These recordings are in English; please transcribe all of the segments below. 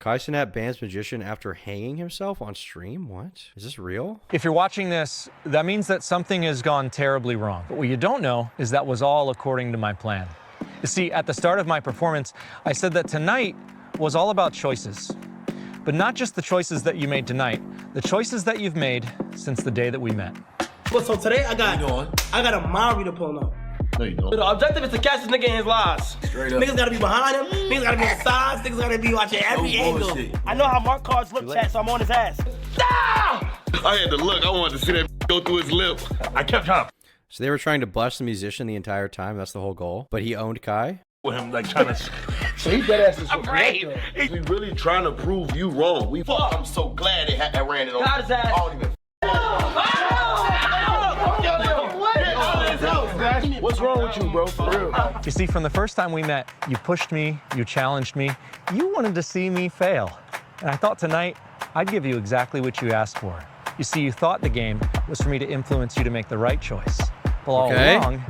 Cenat bans magician after hanging himself on stream? What? Is this real? If you're watching this, that means that something has gone terribly wrong. But what you don't know is that was all according to my plan. You see, at the start of my performance, I said that tonight was all about choices. But not just the choices that you made tonight, the choices that you've made since the day that we met. Well, so today I got a Mari to pull up. No, you don't. The objective is to catch this nigga in his lies. Straight up. Niggas gotta be behind him. Niggas gotta be on the sides. Niggas gotta be watching every angle. Bullshit. I know how Mark cards look, chat, so I'm on his ass. Ah! I had to look. I wanted to see that go through his lip. I kept trying to So they were trying to bust the musician the entire time. That's the whole goal. But he owned Kai. with him, like trying to. So he dead ass is right. We really trying to prove you wrong. We fuck. I'm so glad they had that ran it on. Got his ass. I don't even. What's wrong with you, bro? For real. You see, from the first time we met, you pushed me, you challenged me, you wanted to see me fail. And I thought tonight, I'd give you exactly what you asked for. You see, you thought the game was for me to influence you to make the right choice. Well, all along,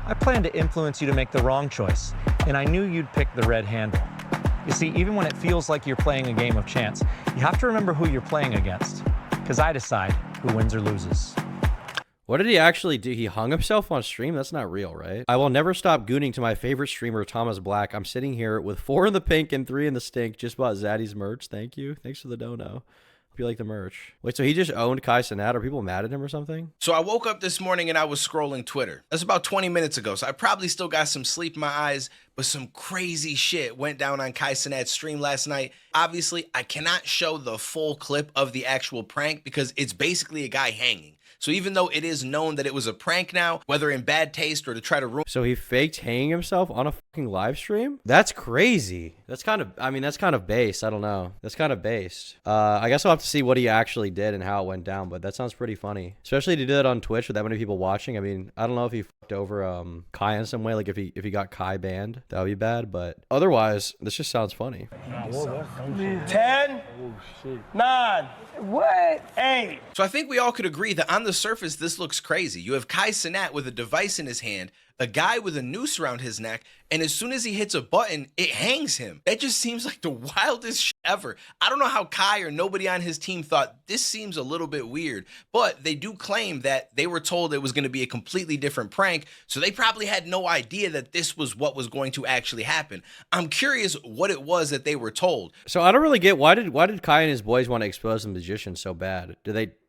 I planned to influence you to make the wrong choice, and I knew you'd pick the red handle. You see, even when it feels like you're playing a game of chance, you have to remember who you're playing against, because I decide who wins or loses. What did he actually do? He hung himself on stream? That's not real, right? I will never stop gooning to my favorite streamer, Thomas Black. I'm sitting here with 4 in the pink and 3 in the stink. Just bought Zaddy's merch. Thank you. Thanks for the dono. Hope you like the merch. Wait, so he just owned Cenat? Are people mad at him or something? So I woke up this morning and I was scrolling Twitter. That's about 20 minutes ago, so I probably still got some sleep in my eyes, but some crazy shit went down on Cenat's stream last night. Obviously, I cannot show the full clip of the actual prank because it's basically a guy hanging. So even though it is known that it was a prank now, whether in bad taste or to try to ruin... So he faked hanging himself on a fucking live stream? That's crazy. That's kind of, I mean, that's kind of base. I don't know. That's kind of based. I guess I'll have to see what he actually did and how it went down, but that sounds pretty funny. Especially to do it on Twitch with that many people watching. I mean, I don't know if he fucked over Kai in some way. Like if he got Kai banned, that would be bad. But otherwise, this just sounds funny. 10, 9, what? 8. So I think we all could agree that on the surface, this looks crazy. You have Cenat with a device in his hand, a guy with a noose around his neck, and as soon as he hits a button, it hangs him. That just seems like the wildest shit ever. I don't know how Kai or nobody on his team thought this seems a little bit weird, but they do claim that they were told it was going to be a completely different prank, so they probably had no idea that this was what was going to actually happen. I'm curious what it was that they were told. So I don't really get, why did Kai and his boys want to expose the magician so bad?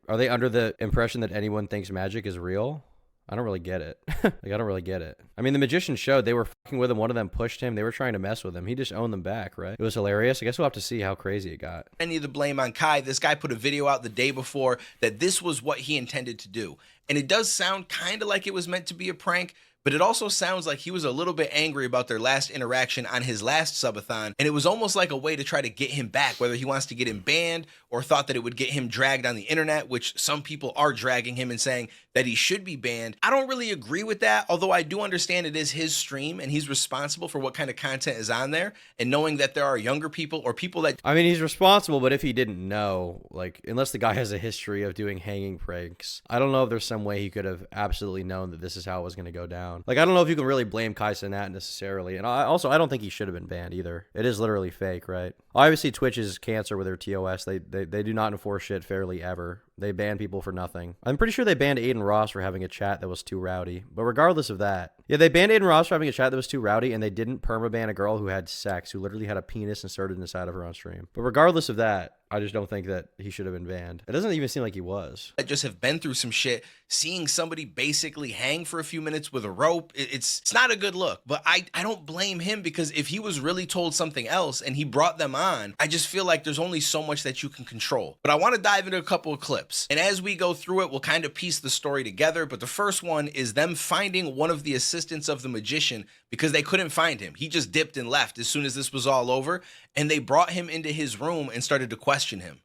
Are they under the impression that anyone thinks magic is real? I don't really get it. Like, I don't really get it. I mean, the magician showed they were fucking with him. One of them pushed him. They were trying to mess with him. He just owned them back, right? It was hilarious. I guess we'll have to see how crazy it got. Any of the blame on Kai. This guy put a video out the day before that this was what he intended to do. And it does sound kind of like it was meant to be a prank, but it also sounds like he was a little bit angry about their last interaction on his last subathon, and it was almost like a way to try to get him back, whether he wants to get him banned or thought that it would get him dragged on the internet, which some people are dragging him and saying that he should be banned. I don't really agree with that, although I do understand it is his stream and he's responsible for what kind of content is on there, and knowing that there are younger people or people that... I mean, he's responsible, but if he didn't know, like, unless the guy has a history of doing hanging pranks, I don't know if there's some way he could have absolutely known that this is how it was going to go down. Like, I don't know if you can really blame Cenat necessarily. And I don't think he should have been banned either. It is literally fake, right? Obviously, Twitch is cancer with their TOS. They do not enforce shit fairly ever. They ban people for nothing. I'm pretty sure they banned Aiden Ross for having a chat that was too rowdy. But regardless of that, yeah, they banned Aiden Ross for having a chat that was too rowdy, and they didn't permaban a girl who had sex, who literally had a penis inserted inside of her on stream. But regardless of that, I just don't think that he should have been banned. It doesn't even seem like he was. I just have been through some shit. Seeing somebody basically hang for a few minutes with a rope, it's not a good look. But I don't blame him, because if he was really told something else and he brought them on, I just feel like there's only so much that you can control. But I want to dive into a couple of clips. And as we go through it, we'll kind of piece the story together. But the first one is them finding one of the assistants of the magician because they couldn't find him. He just dipped and left as soon as this was all over. And they brought him into his room and started to question him.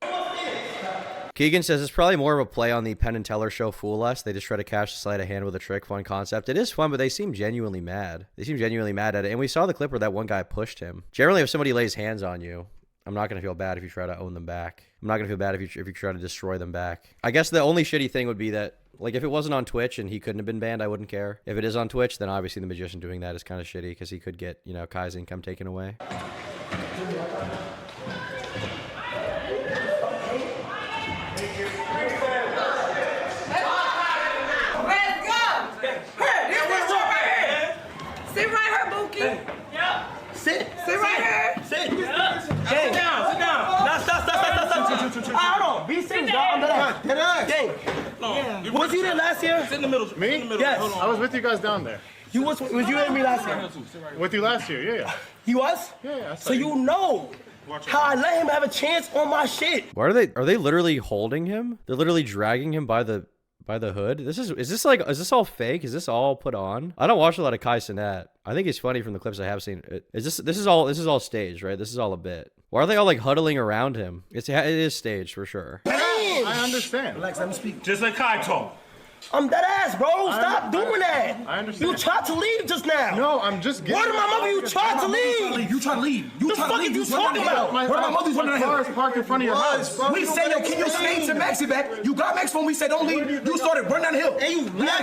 Keegan says it's probably more of a play on the Penn and Teller show Fool Us. They just try to cash the sleight of hand with a trick. Fun concept. It is fun, but they seem genuinely mad. They seem genuinely mad at it. And we saw the clip where that one guy pushed him. Generally, if somebody lays hands on you, I'm not going to feel bad if you try to own them back. I'm not going to feel bad if you try to destroy them back. I guess the only shitty thing would be that, like, if it wasn't on Twitch and he couldn't have been banned, I wouldn't care. If it is on Twitch, then obviously the magician doing that is kind of shitty because he could get, you know, Kai's income taken away. Let's go. Her, this is right here. Sit right here, Mookie. Yeah. Sit right here. Sit. Yeah. Sit down. Sit down. Now stop. Hold on. Be serious, dog. Gang. Was you there last year? Sit in the middle. Me? In the middle. Yes. Hold on. I was with you guys down there. You was you and me last year? With you last year, yeah. He was? Yeah. So you know how I let him have a chance on my shit. Why are they literally holding him? They're literally dragging him by the hood. Is this all fake? Is this all put on? I don't watch a lot of Kai Cenat. I think he's funny from the clips I have seen. This is all staged, right? This is all a bit. Why are they all like huddling around him? It is staged for sure. I understand. Relax, let me speak. Just like Kai talk. I'm dead ass, bro. Stop doing that. I understand. You tried to leave just now. No, I'm just getting. Word to my mother, you tried to leave. You trying to leave. The fuck is you talking about? My car is parked in front of your house, bro. We said, yo, can you stay to Maxie back? You got Max phone, we said don't leave. You started running down the hill. And you left.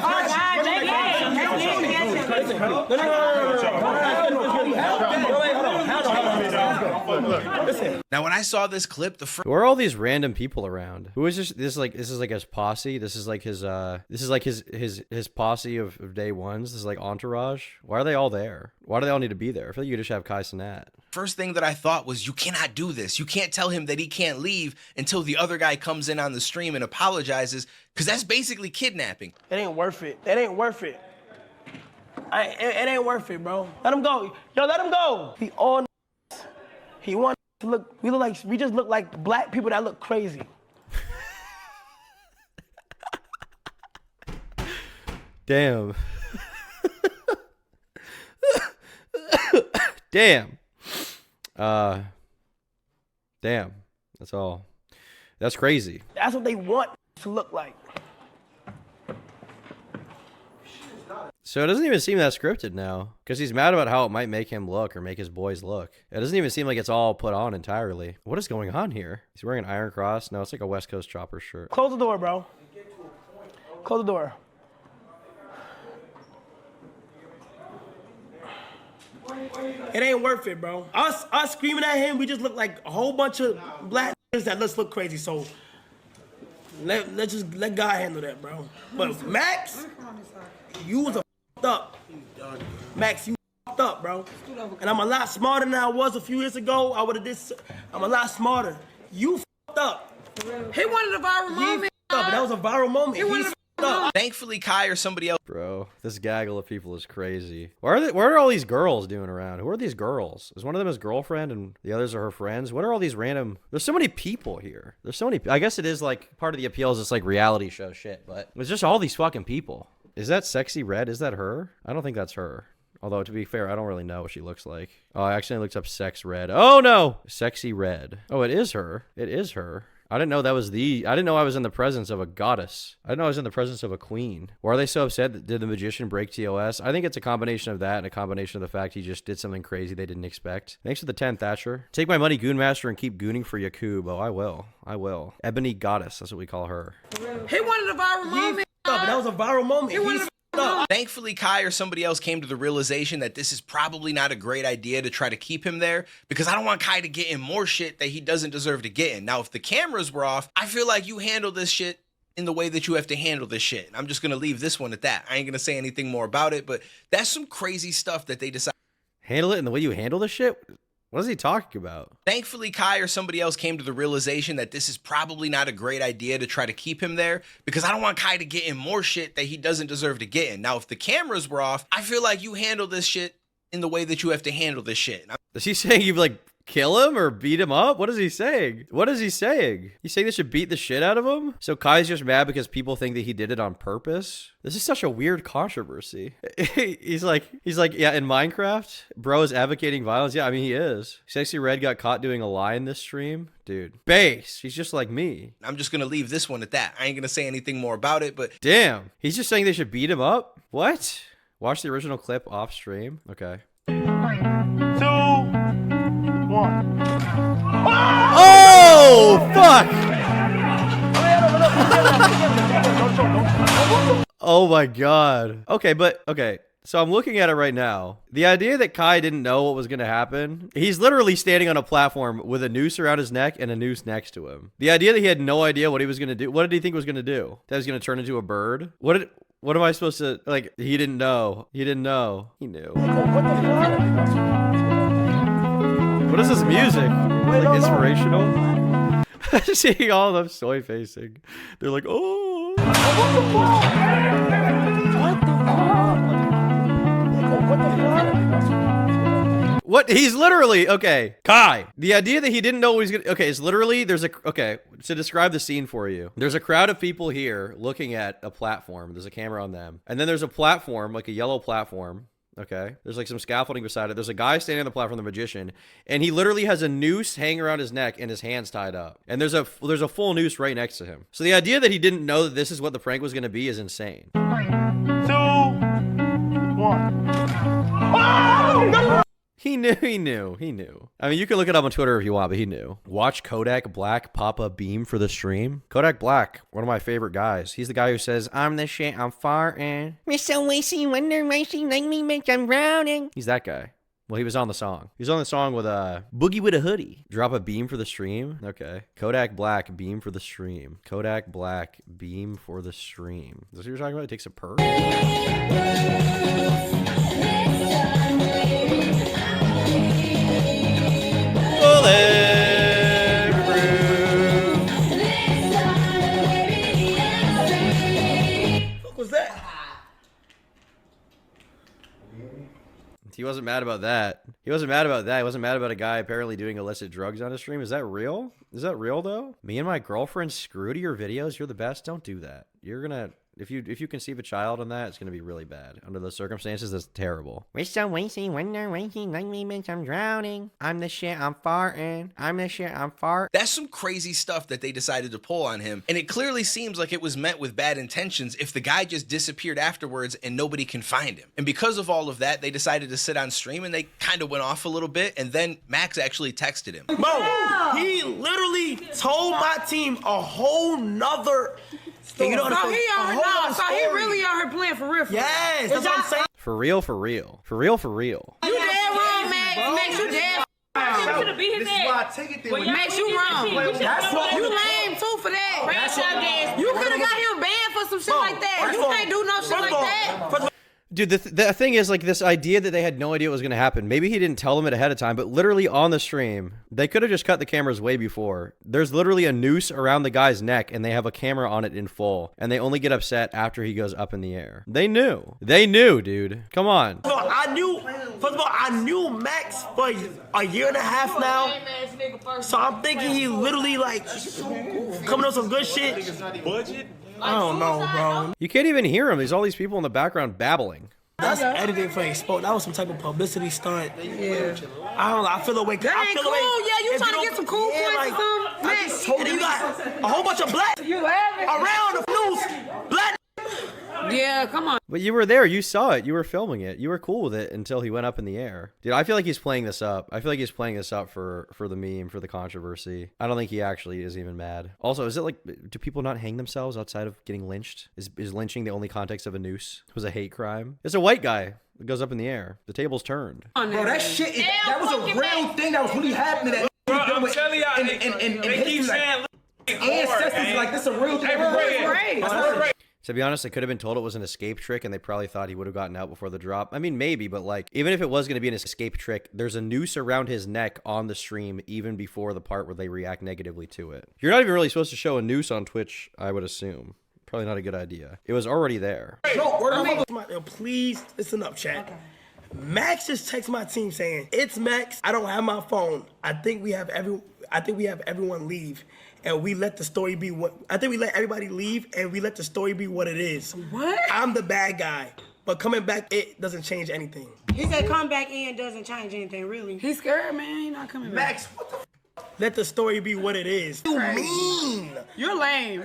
Now, when I saw this clip, Who are all these random people around? Who is this? This is like his posse. This is like his posse of day ones. This is like entourage. Why are they all there? Why do they all need to be there? I feel like you just have Kai Cenat. first thing that I thought was, you cannot do this. You can't tell him that he can't leave until the other guy comes in on the stream and apologizes, because that's basically kidnapping. It ain't worth it. It ain't worth it. It ain't worth it, bro. Let him go. Yo, let him go. He all he want to look. We just look like black people that look crazy. Damn. Damn. Damn. That's all. That's crazy. That's what they want to look like. So it doesn't even seem that scripted now, because he's mad about how it might make him look or make his boys look. It doesn't even seem like it's all put on entirely. What is going on here? He's wearing an Iron Cross. No, it's like a West Coast Chopper shirt. Close the door, bro. Close the door. It ain't worth it, bro. Us screaming at him, we just look like a whole bunch of black niggas that let's look crazy. So let's just let God handle that, bro. But Max, you was a up. Max, you up, bro. And I'm a lot smarter than I was a few years ago. I'm a lot smarter. You up. He wanted a viral moment. But that was a viral moment. He's up. Thankfully, Kai or somebody else. Bro, this gaggle of people is crazy. What are all these girls doing around? Who are these girls? Is one of them his girlfriend and the others are her friends? What are all these random... There's so many people here. There's so many... I guess it is like part of the appeal is it's like reality show shit, but it's just all these fucking people. Is that Sexy Red? Is that her? I don't think that's her. Although, to be fair, I don't really know what she looks like. Oh, I accidentally looked up Sex Red. Oh, no! Sexy Red. Oh, it is her. It is her. I didn't know that was I didn't know I was in the presence of a goddess. I didn't know I was in the presence of a queen. Why are they so upset that did the magician break TOS? I think it's a combination of that and a combination of the fact he just did something crazy they didn't expect. Thanks for the 10, Thatcher. Take my money, Goonmaster, and keep gooning for Yakub. Oh, I will. I will. Ebony Goddess. That's what we call her. He wanted a viral moment. But that was a viral moment. He's up. Thankfully, Kai or somebody else came to the realization that this is probably not a great idea to try to keep him there, because I don't want Kai to get in more shit that he doesn't deserve to get in. Now, if the cameras were off, I feel like you handle this shit in the way that you have to handle this shit. I'm just going to leave this one at that. I ain't going to say anything more about it, but that's some crazy stuff that they decided. Handle it in the way you handle the shit? What is he talking about? Thankfully, Kai or somebody else came to the realization that this is probably not a great idea to try to keep him there, because I don't want Kai to get in more shit that he doesn't deserve to get in. Now, if the cameras were off, I feel like you handle this shit in the way that you have to handle this shit. Is he saying you like kill him or beat him up? What is he saying? What is he saying? He's saying they should beat the shit out of him? So Kai's just mad because people think that he did it on purpose? This is such a weird controversy. He's like, yeah, in Minecraft, bro is advocating violence. Yeah, I mean, he is. Sexy Red got caught doing a lie in this stream. Dude, base. He's just like me. I'm just going to leave this one at that. I ain't going to say anything more about it, but... Damn. He's just saying they should beat him up? What? Watch the original clip off stream. Okay. 2, 1. Oh, fuck! Oh my god. Okay, but okay. So I'm looking at it right now. The idea that Kai didn't know what was going to happen, he's literally standing on a platform with a noose around his neck and a noose next to him. The idea that he had no idea what he was going to do. What did he think he was going to do? That he was going to turn into a bird? What am I supposed to, like, he didn't know. He didn't know. He knew. What is this music? Like inspirational? Seeing all of them soy facing. They're like, oh. What? He's literally, okay, Kai. The idea that he didn't know what he's gonna, okay, it's literally, okay, to describe the scene for you. There's a crowd of people here looking at a platform. There's a camera on them. And then there's a platform, like a yellow platform. Okay. There's like some scaffolding beside it. There's a guy standing on the platform, the magician, and he literally has a noose hanging around his neck and his hands tied up. And there's a full noose right next to him. So the idea that he didn't know that this is what the prank was going to be is insane. 2, 1. Oh! He knew. I mean, you can look it up on Twitter if you want, but he knew. Watch Kodak Black pop a beam for the stream. Kodak Black, one of my favorite guys. He's the guy who says, I'm the shit, I'm farting. Mr. Wasty, wonder, wasty, like me, make I'm drowning. He's that guy. Well, he was on the song. He was on the song with Boogie with a Hoodie. Drop a beam for the stream? Okay. Kodak Black, beam for the stream. Kodak Black, beam for the stream. Is this what you're talking about? It takes a perk? What was that? He wasn't mad about that. He wasn't mad about that. He wasn't mad about a guy apparently doing illicit drugs on his stream. Is that real? Is that real though? Me and my girlfriend screw to your videos. You're the best. Don't do that. You're gonna, if you conceive a child on that, it's gonna be really bad. Under those circumstances, that's terrible. We're so wasting when they're wasting like me, bitch, I'm drowning. I'm the shit, I'm farting. I'm the shit, I'm fart. That's some crazy stuff that they decided to pull on him. And it clearly seems like it was meant with bad intentions if the guy just disappeared afterwards and nobody can find him. And because of all of that, they decided to sit on stream and they kind of went off a little bit. And then Max actually texted him. Bro, he literally told my team a whole nother thing. You know So he on her now. So he really on her playing for real. Yes, that's what I'm saying. For real, for real. For real, for real. You dead wrong, Max. Max, you dead. This is why I take it there. Max, you wrong. That's what You lame too for that. You could have got him banned for some shit like that. You can't do no shit like that. Dude, the thing is, like, this idea that they had no idea what was going to happen. Maybe he didn't tell them it ahead of time, but literally on the stream, they could have just cut the cameras way before. There's literally a noose around the guy's neck, and they have a camera on it in full, and they only get upset after he goes up in the air. They knew. They knew, dude. Come on. First of all, I knew Max for a year and a half now. So I'm thinking he literally, like, coming on some good shit. I don't know, bro. You can't even hear him. There's all these people in the background babbling. That's editing for exposed. That was some type of publicity stunt. Yeah. I don't know. I feel away. That ain't cool. Yeah, you trying to get some cool points or something? I just told you got a whole bunch of black around the news. Black. Yeah, come on. But you were there. You saw it. You were filming it. You were cool with it until he went up in the air. Dude, I feel like he's playing this up. I feel like he's playing this up for the meme, for the controversy. I don't think he actually is even mad. Also, is it like, do people not hang themselves outside of getting lynched? Is lynching the only context of a noose? It was a hate crime. It's a white guy that goes up in the air. The table's turned. Bro, that shit, that was a real thing that was really happening. That Bro, I'm telling y'all, they keep saying, ancestors like this a real thing. Right. To be honest, I could have been told it was an escape trick and they probably thought he would have gotten out before the drop. I mean, maybe, but like, even if it was going to be an escape trick, there's a noose around his neck on the stream even before the part where they react negatively to it. You're not even really supposed to show a noose on Twitch, I would assume. Probably not a good idea. It was already there. Please listen up, chat. Okay. Max just texted my team saying, "It's Max. I don't have my phone. I think we have everyone leave." And we let the story be what I think we let everybody leave and we let the story be what it is. What? I'm the bad guy. But coming back, it doesn't change anything. He said come back in doesn't change anything, really. He's scared, man. He's not coming back. Max, what the let the story be what it is. You mean? You're lame.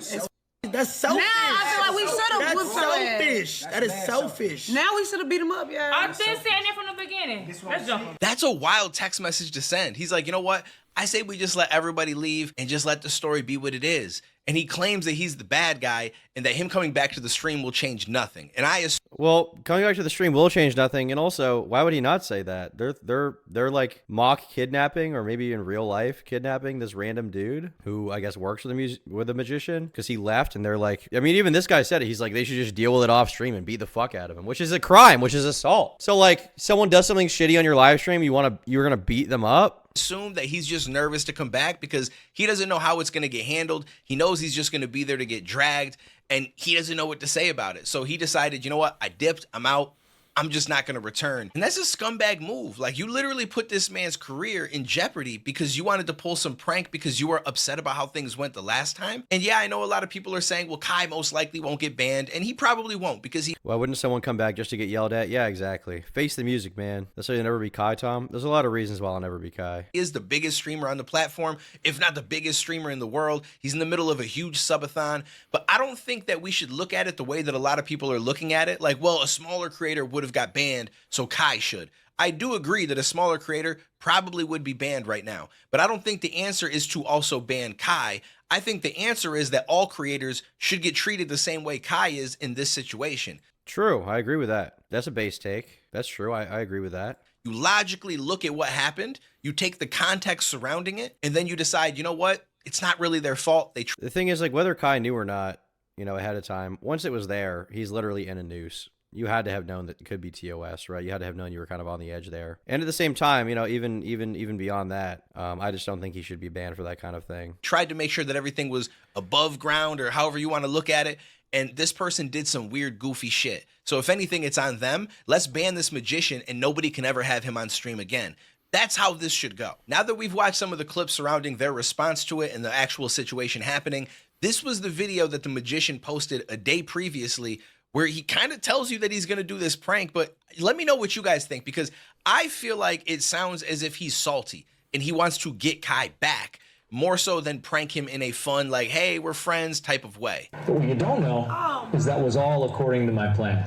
That's selfish. Now I feel like we should have That's selfish. That is selfish. Now we should have beat him up, yeah. I've been saying it from the beginning. Let's jump. That's a wild text message to send. He's like, you know what? I say we just let everybody leave and just let the story be what it is. And he claims that he's the bad guy and that him coming back to the stream will change nothing. And I assume Well, coming back to the stream will change nothing, and also, why would he not say that? They're like mock kidnapping, or maybe in real life kidnapping this random dude who I guess works with the magician because he left, and they're like, I mean, even this guy said it. He's like, they should just deal with it off stream and beat the fuck out of him, which is a crime, which is assault. So like, someone does something shitty on your live stream, you're gonna beat them up. Assume that he's just nervous to come back because he doesn't know how it's going to get handled. He knows he's just going to be there to get dragged, and he doesn't know what to say about it. So he decided, you know what? I dipped. I'm out. I'm just not going to return. And that's a scumbag move. Like, you literally put this man's career in jeopardy because you wanted to pull some prank because you were upset about how things went the last time. And yeah, I know a lot of people are saying, well, Kai most likely won't get banned, and he probably won't because he... Why wouldn't someone come back just to get yelled at? Yeah, exactly. Face the music, man. That's why you'll never be Kai, Tom. There's a lot of reasons why I'll never be Kai. He is the biggest streamer on the platform, if not the biggest streamer in the world. He's in the middle of a huge subathon, but I don't think that we should look at it the way that a lot of people are looking at it. Like, well, a smaller creator would have got banned, so Kai should. I do agree that a smaller creator probably would be banned right now, but I don't think the answer is to also ban Kai. I think the answer is that all creators should get treated the same way Kai is in this situation. True, I agree with that. That's a base take. That's true, I agree with that. You logically look at what happened, you take the context surrounding it, and then you decide, you know what? It's not really their fault. The thing is, like, whether Kai knew or not, you know, ahead of time, once it was there, he's literally in a noose. You had to have known that it could be TOS, right? You had to have known you were kind of on the edge there. And at the same time, you know, even beyond that, I just don't think he should be banned for that kind of thing. Tried to make sure that everything was above ground, or however you want to look at it. And this person did some weird, goofy shit. So if anything, it's on them. Let's ban this magician and nobody can ever have him on stream again. That's how this should go. Now that we've watched some of the clips surrounding their response to it and the actual situation happening, this was the video that the magician posted a day previously where he kind of tells you that he's going to do this prank. But let me know what you guys think, because I feel like it sounds as if he's salty and he wants to get Kai back, more so than prank him in a fun, like, hey, we're friends type of way. But what you don't know is that was all according to my plan.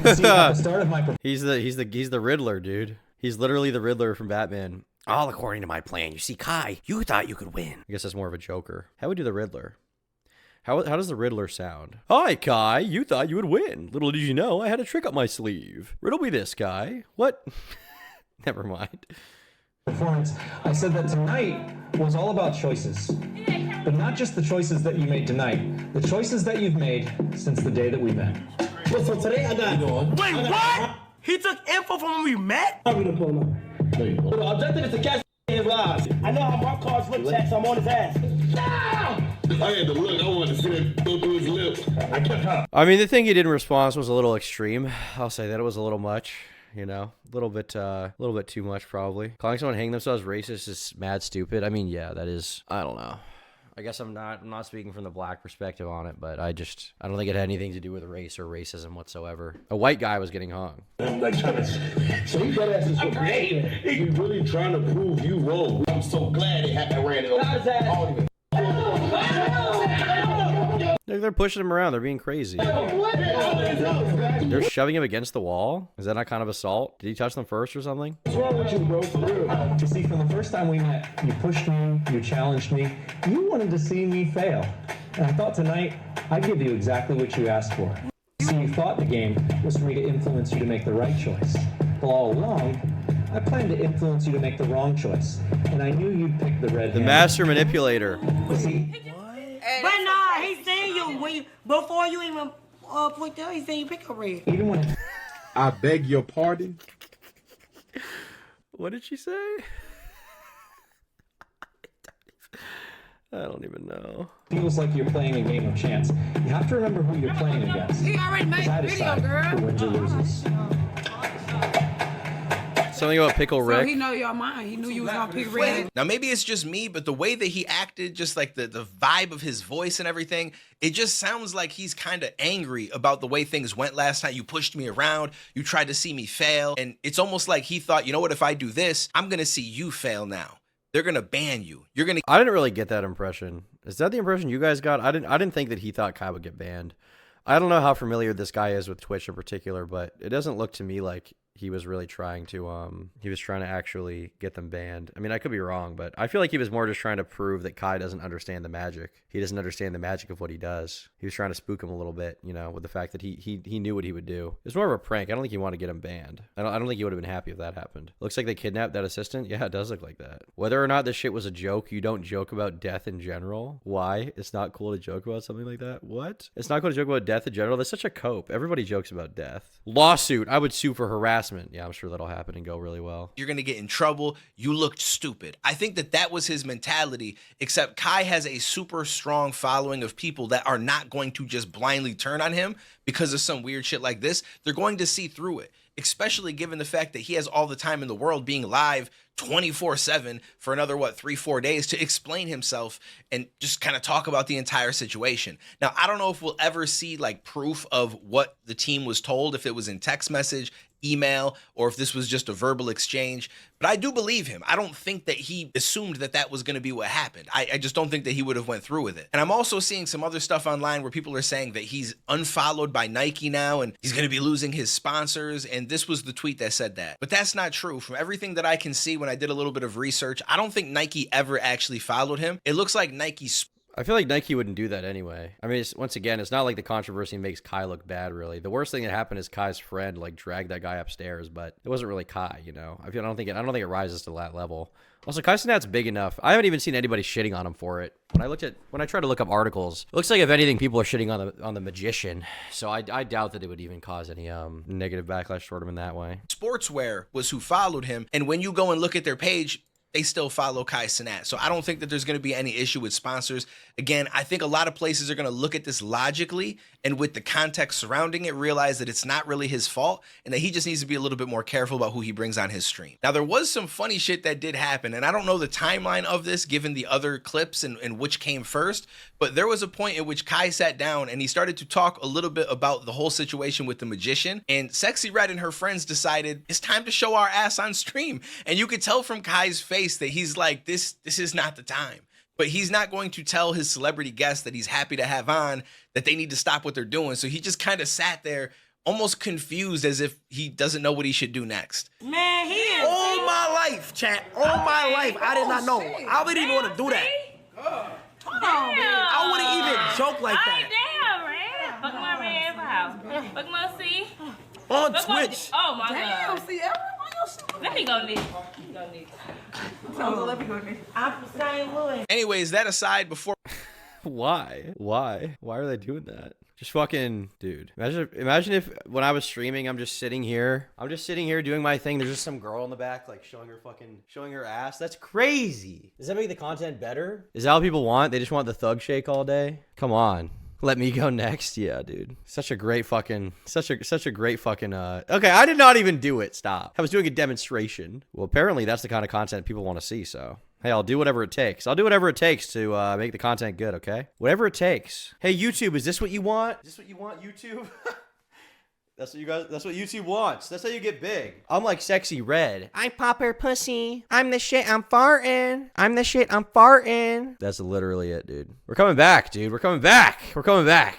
See, at the start of my... He's the Riddler, dude. He's literally the Riddler from Batman. All according to my plan. You see, Kai, you thought you could win. I guess that's more of a Joker. How would do the Riddler? How does the Riddler sound? Hi, Kai, you thought you would win. Little did you know, I had a trick up my sleeve. Riddle me this, Kai. What? Never mind. Performance, I said that tonight was all about choices, but not just the choices that you made tonight, the choices that you've made since the day that we met. Well, so today I got... Wait, what? He took info from when we met? I'm gonna pull him up. The objective is to catch his lies. I know how Mark cards look, chat, so I'm on his ass. I had to look. I wanted to see that go through his lip. I kept up. I mean, the thing he did in response was a little extreme. I'll say that it was a little much. You know, a little bit too much, probably. Calling someone hang themselves racist is mad stupid. I mean, yeah, that is. I don't know. I guess I'm not speaking from the black perspective on it, but I don't think it had anything to do with race or racism whatsoever. A white guy was getting hung. I'm like trying to. So you got asses for creating. We really trying to prove you wrong. I'm so glad it happened. Ran it over. They're pushing him around. They're being crazy. They're shoving him against the wall. Is that not kind of assault? Did he touch them first or something? What's wrong with you, bro? For real. You see, from the first time we met, you pushed me, you challenged me, you wanted to see me fail. And I thought tonight, I'd give you exactly what you asked for. See, you thought the game was for me to influence you to make the right choice. Well, all along, I planned to influence you to make the wrong choice. And I knew you'd pick the red The master manipulator. See, but nah, he's saying before you even point there, he's saying you pick a red. Even when I beg your pardon. What did she say? I don't even know. Feels like you're playing a game of chance. You have to remember who you're playing against. He already made a video, girl. Who wins or loses. Something about Pickle Rick. So he know your mind. He knew you was gonna pick red. Now, maybe it's just me, but the way that he acted, just like the vibe of his voice and everything, it just sounds like he's kind of angry about the way things went last night. You pushed me around. You tried to see me fail. And it's almost like he thought, you know what, if I do this, I'm going to see you fail now. They're going to ban you. You're going to... I didn't really get that impression. Is that the impression you guys got? I didn't think that he thought Kai would get banned. I don't know how familiar this guy is with Twitch in particular, but it doesn't look to me like he was really trying to actually get them banned. I mean, I could be wrong, but I feel like he was more just trying to prove that Kai doesn't understand the magic. He doesn't understand the magic of what he does. He was trying to spook him a little bit, you know, with the fact that he knew what he would do. It's more of a prank. I don't think he wanted to get him banned. I don't think he would have been happy if that happened. Looks like they kidnapped that assistant. Yeah, it does look like that. Whether or not this shit was a joke, you don't joke about death in general. Why? It's not cool to joke about something like that? What? It's not cool to joke about death in general? That's such a cope. Everybody jokes about death. Lawsuit. I would sue for harassment. Yeah, I'm sure that'll happen and go really well. You're going to get in trouble. You looked stupid. I think that was his mentality, except Kai has a super strong following of people that are not going to just blindly turn on him because of some weird shit like this. They're going to see through it, especially given the fact that he has all the time in the world being live 24/7 for another, 3-4 days to explain himself and just kind of talk about the entire situation. Now, I don't know if we'll ever see like proof of what the team was told, if it was in text message, email, or if this was just a verbal exchange, but I do believe him. I don't think that he assumed that was going to be what happened. I just don't think that he would have went through with it. And I'm also seeing some other stuff online where people are saying that he's unfollowed by Nike now and he's going to be losing his sponsors, and this was the tweet that said that. But that's not true. From everything that I can see when I did a little bit of research, I don't think Nike ever actually followed him. It looks like I feel like Nike wouldn't do that anyway. I mean, once again, it's not like the controversy makes Kai look bad, really. The worst thing that happened is Kai's friend like dragged that guy upstairs, but it wasn't really Kai, you know. I don't think it rises to that level. Also, Kai Cenat's big enough. I haven't even seen anybody shitting on him for it. When I tried to look up articles, it looks like if anything, people are shitting on the magician. So I doubt that it would even cause any negative backlash toward him in that way. Sportswear was who followed him, and when you go and look at their page, they still follow Kai Cenat. So I don't think that there's going to be any issue with sponsors. Again, I think a lot of places are going to look at this logically and with the context surrounding it, realize that it's not really his fault and that he just needs to be a little bit more careful about who he brings on his stream. Now, there was some funny shit that did happen, and I don't know the timeline of this given the other clips and which came first, but there was a point in which Kai sat down and he started to talk a little bit about the whole situation with the magician, and Sexy Red and her friends decided it's time to show our ass on stream. And you could tell from Kai's face that he's like, this is not the time. But he's not going to tell his celebrity guests that he's happy to have on that they need to stop what they're doing. So he just kind of sat there almost confused as if he doesn't know what he should do next. Man, he is. All my life, chat. All my life, I did not know. I wouldn't even want to do that. Damn. I wouldn't even joke like that. Damn, man. Fuck my red house. Fuck my C. On Twitch. Oh, my Damn, God. see, everyone else. Let me go, Nick. I'm the same way. Anyways, that aside, before... Why? Why are they doing that? Just fucking, dude. Imagine if when I was streaming, I'm just sitting here doing my thing. There's just some girl in the back, like showing her ass. That's crazy. Does that make the content better? Is that what people want? They just want the thug shake all day? Come on. Let me go next. Yeah, dude. Such a great fucking, okay, I did not even do it. Stop. I was doing a demonstration. Well, apparently that's the kind of content people want to see, so. Hey, I'll do whatever it takes. I'll do whatever it takes to make the content good, okay? Whatever it takes. Hey, YouTube, is this what you want? Is this what you want, YouTube? That's what YouTube wants. That's how you get big. I'm like Sexy Red. I pop her pussy. I'm the shit, I'm farting. I'm the shit, I'm farting. That's literally it, dude. We're coming back, dude. We're coming back. We're coming back.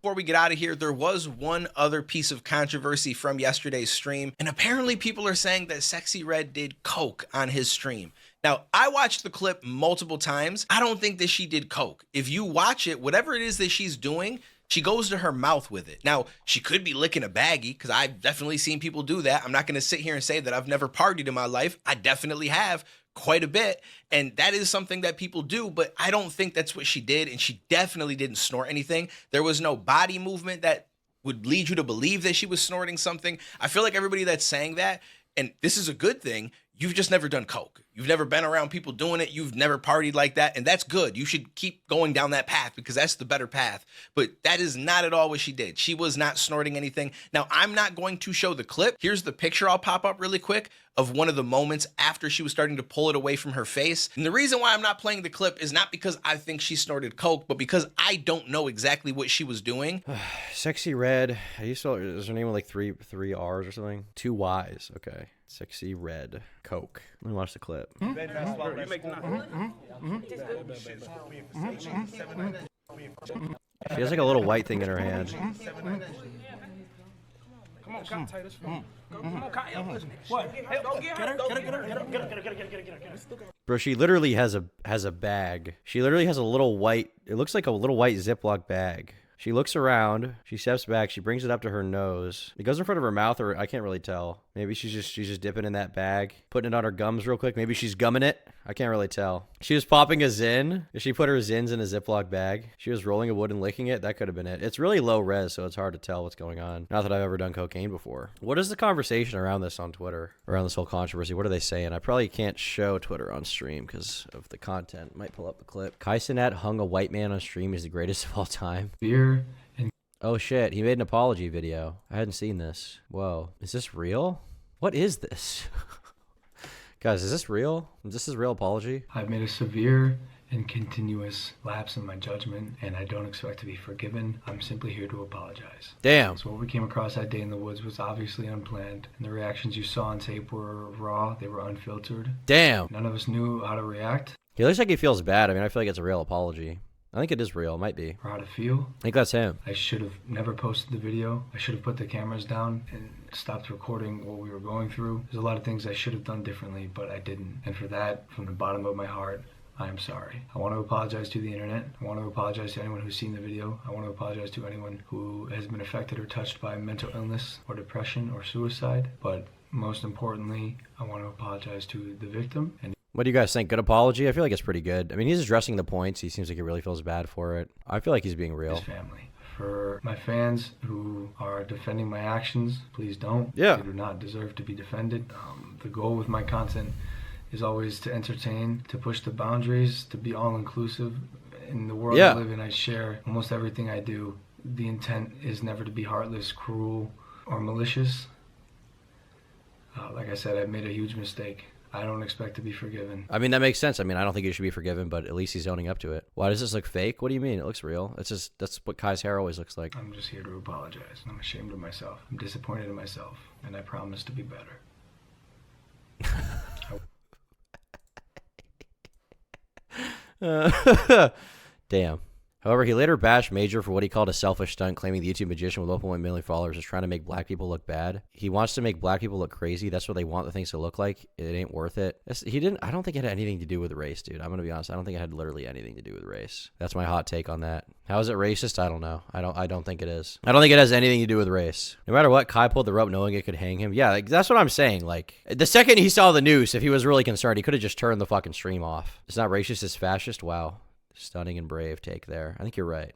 Before we get out of here, there was one other piece of controversy from yesterday's stream, and apparently people are saying that Sexy Red did coke on his stream. Now, I watched the clip multiple times. I don't think that she did coke. If you watch it, whatever it is that she's doing, she goes to her mouth with it. Now, she could be licking a baggie, because I've definitely seen people do that. I'm not going to sit here and say that I've never partied in my life. I definitely have quite a bit, and that is something that people do, but I don't think that's what she did, and she definitely didn't snort anything. There was no body movement that would lead you to believe that she was snorting something. I feel like everybody that's saying that, and this is a good thing, you've just never done coke. You've never been around people doing it. You've never partied like that. And that's good. You should keep going down that path because that's the better path. But that is not at all what she did. She was not snorting anything. Now, I'm not going to show the clip. Here's the picture I'll pop up really quick of one of the moments after she was starting to pull it away from her face. And the reason why I'm not playing the clip is not because I think she snorted coke, but because I don't know exactly what she was doing. Sexy Red. Is her name like three R's or something? 2 Y's. Okay. Sexy Red. Coke. Let me watch the clip. She has like a little white thing in her hand. Come on, Kai. Tight as fuck. Come on, Kai. Push me. What? Go get her. Get her. Bro, she literally has a bag. She literally has a little white, it looks like a little white Ziploc bag. She looks around, she steps back, she brings it up to her nose. It goes in front of her mouth, or I can't really tell. Maybe she's just dipping in that bag, putting it on her gums real quick. Maybe she's gumming it. I can't really tell. She was popping a Zin. She put her Zins in a Ziploc bag. She was rolling a wood and licking it. That could have been it. It's really low res, so it's hard to tell what's going on. Not that I've ever done cocaine before. What is the conversation around this on Twitter? Around this whole controversy? What are they saying? I probably can't show Twitter on stream because of the content. Might pull up the clip. Cenat hung a white man on stream. He's the greatest of all time. Beer. Oh shit, he made an apology video. I hadn't seen this. Whoa. Is this real? What is this? Guys, is this real? Is this his real apology? I've made a severe and continuous lapse in my judgment, and I don't expect to be forgiven. I'm simply here to apologize. Damn. So what we came across that day in the woods was obviously unplanned, and the reactions you saw on tape were raw. They were unfiltered. Damn. None of us knew how to react. He looks like he feels bad. I mean, I feel like it's a real apology. I think it is real. It might be. Or how to feel. I think that's him. I should have never posted the video. I should have put the cameras down and stopped recording what we were going through. There's a lot of things I should have done differently, but I didn't. And for that, from the bottom of my heart, I am sorry. I want to apologize to the internet. I want to apologize to anyone who's seen the video. I want to apologize to anyone who has been affected or touched by mental illness or depression or suicide. But most importantly, I want to apologize to the victim. And what do you guys think? Good apology? I feel like it's pretty good. I mean, he's addressing the points. He seems like he really feels bad for it. I feel like he's being real. his family. For my fans who are defending my actions, please don't. Yeah. They do not deserve to be defended. The goal with my content is always to entertain, to push the boundaries, to be all-inclusive. In the world I live in, I share almost everything I do. The intent is never to be heartless, cruel, or malicious. Like I said, I've made a huge mistake. I don't expect to be forgiven. I mean, that makes sense. I mean, I don't think he should be forgiven, but at least he's owning up to it. Why does this look fake? What do you mean? It looks real. It's just, that's what Kai's hair always looks like. I'm just here to apologize. I'm ashamed of myself. I'm disappointed in myself, and I promise to be better. Damn. However, he later bashed Major for what he called a selfish stunt, claiming the YouTube magician with 1.1 million followers is trying to make black people look bad. He wants to make black people look crazy. That's what they want the things to look like. It ain't worth it. I don't think it had anything to do with race, dude. I'm going to be honest. I don't think it had literally anything to do with race. That's my hot take on that. How is it racist? I don't know. I don't think it is. I don't think it has anything to do with race. No matter what, Kai pulled the rope knowing it could hang him. Yeah, like, that's what I'm saying. Like, the second he saw the noose, if he was really concerned, he could have just turned the fucking stream off. It's not racist, it's fascist. Wow. Stunning and brave take there. I think you're right.